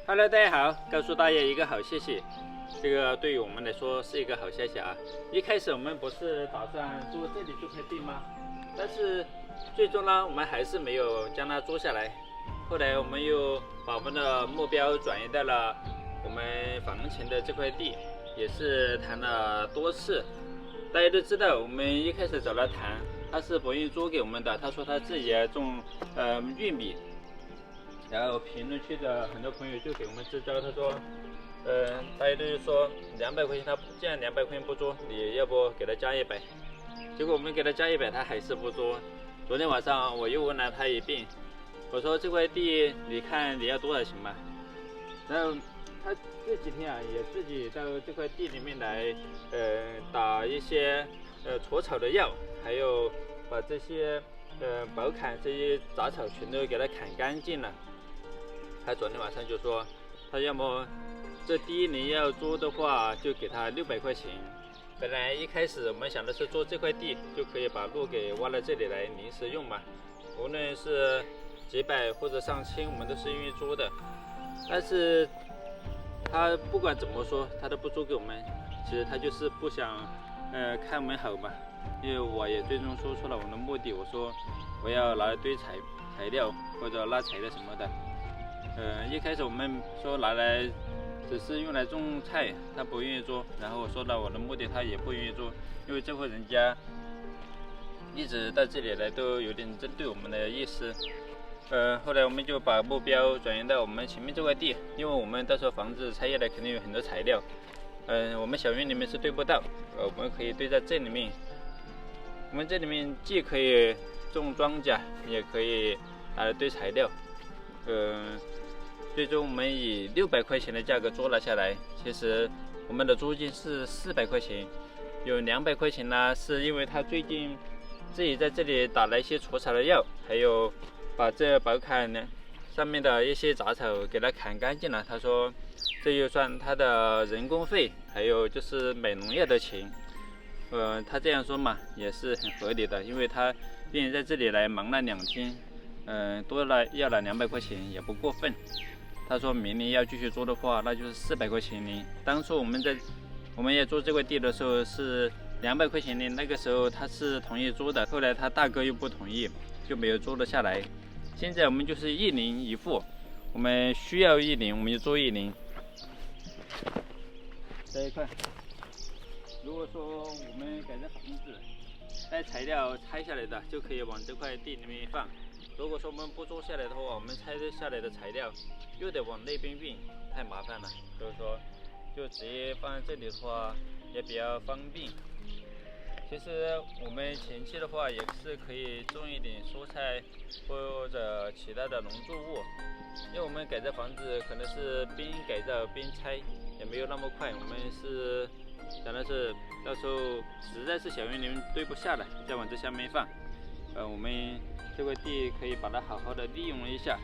Hello， 大家好，告诉大家一个好消息，这个对于我们来说是一个好消息啊。一开始我们不是打算租这里这块地吗？但是最终呢，我们还是没有将它租下来。后来我们又把我们的目标转移到了我们房前的这块地，也是谈了多次。大家都知道，我们一开始找他谈，他是不愿意租给我们的，他说他自己也种玉米。然后评论区的很多朋友就给我们支招，他说，大家都是说200块钱，他既然200块钱不租，你要不给他加100？结果我们给他加100，他还是不租。昨天晚上我又问了他一遍，我说这块地你看你要多少钱嘛？然后他这几天啊也自己到这块地里面来，打一些除草的药，还有把这些薄砍这些杂草全都给它砍干净了。他昨天晚上就说，他要么这第一年要租的话，就给他600块钱。本来一开始我们想的是租这块地，就可以把路给挖到这里来临时用嘛。无论是几百或者上千，我们都是愿意租的。但是他不管怎么说，他都不租给我们。其实他就是不想看我们好嘛。因为我也最终说出了我的目的，我说我要拿来堆材料或者拉材料什么的。一开始我们说拿来只是用来种菜，他不愿意做。然后我说了我的目的，他也不愿意做，因为这户人家一直到这里来都有点针对我们的意思。后来我们就把目标转移到我们前面这块地，因为我们到时候房子拆下来肯定有很多材料。我们小院里面是堆不到，我们可以堆在这里面。我们这里面既可以种庄稼，也可以拿来堆材料。最终我们以600块钱的价格租了下来。其实我们的租金是400块钱，有200块钱呢，是因为他最近自己在这里打了一些除草的药，还有把这薄砍呢上面的一些杂草给它砍干净了。他说这就算他的人工费，还有就是买农药的钱。他这样说嘛，也是很合理的，因为他毕竟在这里来忙了2天，多了要了200块钱也不过分。他说明年要继续租的话，那就是400块钱呢。当初我们要租这块地的时候是200块钱呢，那个时候他是同意租的，后来他大哥又不同意，就没有租了下来。现在我们就是1年1户，我们需要1年我们就租1年。这一块，如果说我们改造房子，带材料拆下来的就可以往这块地里面放。如果说我们不租下来的话，我们拆下来的材料又得往那边运，太麻烦了。所以说，就直接放在这里的话也比较方便。其实我们前期的话也是可以种一点蔬菜或者其他的农作物，因为我们改造房子可能是边改造边拆，也没有那么快。我们是想的是到时候实在是小院里面堆不下了，再往这下面放。我们这块地可以把它好好的利用一下。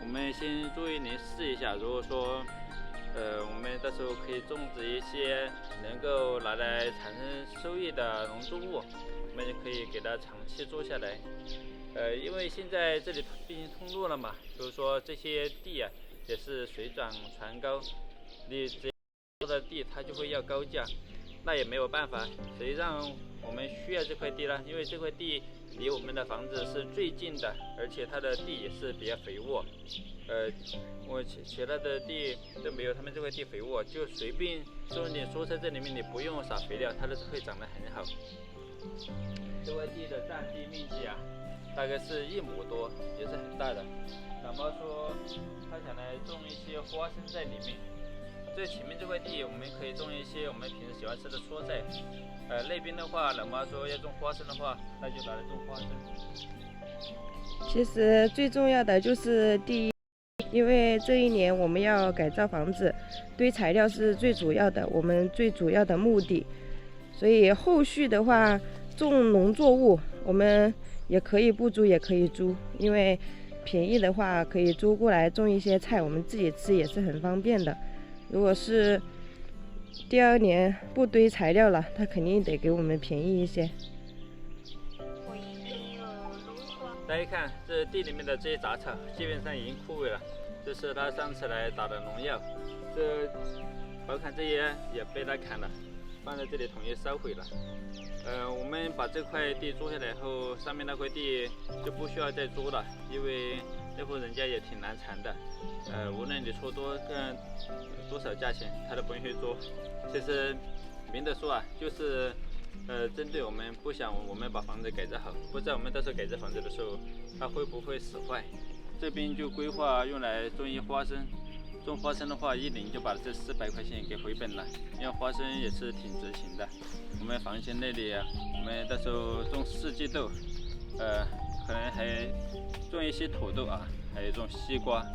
我们先租1年试一下，如果说我们到时候可以种植一些能够拿来产生收益的农作物，我们就可以给它长期租下来。因为现在这里毕竟通路了嘛，所以说这些地啊也是水涨船高，你只要的地它就会要高价，那也没有办法，谁让我们需要这块地呢？因为这块地离我们的房子是最近的，而且它的地也是比较肥沃。我其他的地都没有他们这块地肥沃，就随便种一点蔬菜，这里面你不用撒肥料，它都是会长得很好。这块地的占地面积啊，大概是1亩多，也是很大的。老妈说他想来种一些花生在里面。最前面这块地我们可以种一些我们平时喜欢吃的蔬菜。那边的话，老妈说要种花生的话，那就拿来种花生。其实最重要的就是第一，因为这1年我们要改造房子，堆材料是最主要的，我们最主要的目的。所以后续的话，种农作物我们也可以不租也可以租，因为便宜的话可以租过来种一些菜，我们自己吃也是很方便的。如果是第2年不堆材料了，他肯定得给我们便宜一些。大家看这地里面的这些杂草基本上已经枯萎了，这是他上次来打的农药，这包括这些也被他砍了，放在这里统一烧毁了。我们把这块地租下来后，上面那块地就不需要再租了，因为那户人家也挺难缠的。无论你出多少价钱，他都不愿意租。其实明的说啊，就是针对我们不想我们把房子改造好，不知道我们到时候改造房子的时候，它会不会死坏。这边就规划用来种一花生。种花生的话，一年就把这400块钱给回本了，因为花生也是挺值钱的。我们房间那里啊，我们到时候种四季豆，可能还种一些土豆啊，还有种西瓜。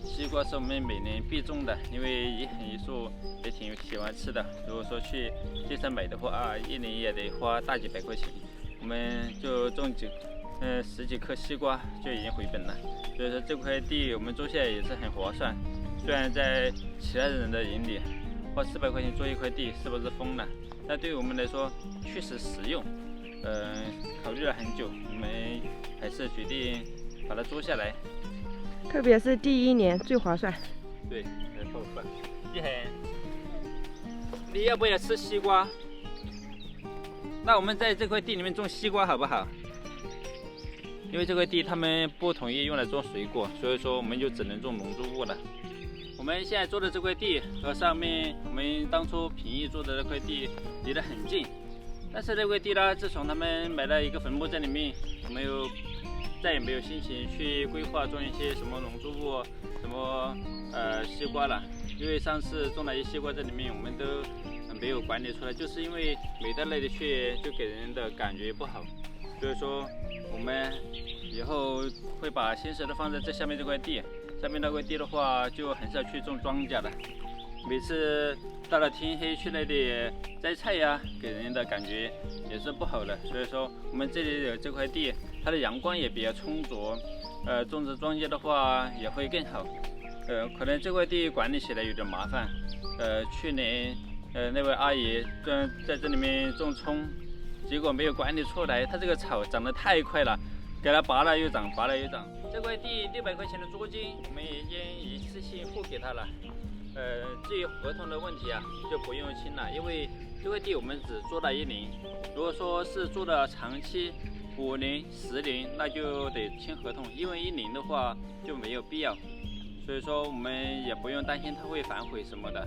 西瓜是我们每年必种的，因为一横一竖也挺喜欢吃的。如果说去街上买的话啊，一年也得花大几百块钱。我们就种10几棵西瓜就已经回本了。所以说这块地我们租下来也是很划算。虽然在其他人的眼里，花400块钱租一块地是不是疯了？但对于我们来说确实实用。考虑了很久，我们还是决定把它租下来。特别是第1年最划算。对，不，一恒，你要不要吃西瓜？那我们在这块地里面种西瓜好不好？因为这块地他们不同意用来种水果，所以说我们就只能种农作物了。我们现在租的这块地和上面我们当初平易租的那块地离得很近，但是那块地呢，自从他们埋了一个坟墓在里面，我们再也没有心情去规划种一些什么农作物，什么西瓜了。因为上次种了一些西瓜在里面，我们都没有管理出来，就是因为没到那里去，就给人的感觉不好。所以说我们以后会把心思都放在这下面这块地。上面那块地的话，就很少去种庄稼了。每次到了天黑去那里摘菜呀，给人的感觉也是不好的。所以说，我们这里有这块地，它的阳光也比较充足，种植庄稼的话也会更好。可能这块地管理起来有点麻烦。去年那位阿姨在这里面种葱，结果没有管理出来，它这个草长得太快了，给它拔了又长，拔了又长。这块地600块钱的租金，我们已经一次性付给他了。至于合同的问题啊，就不用签了，因为这块地我们只租了1年。如果说是租的长期，5年、10年，那就得签合同，因为1年的话就没有必要。所以说我们也不用担心他会反悔什么的。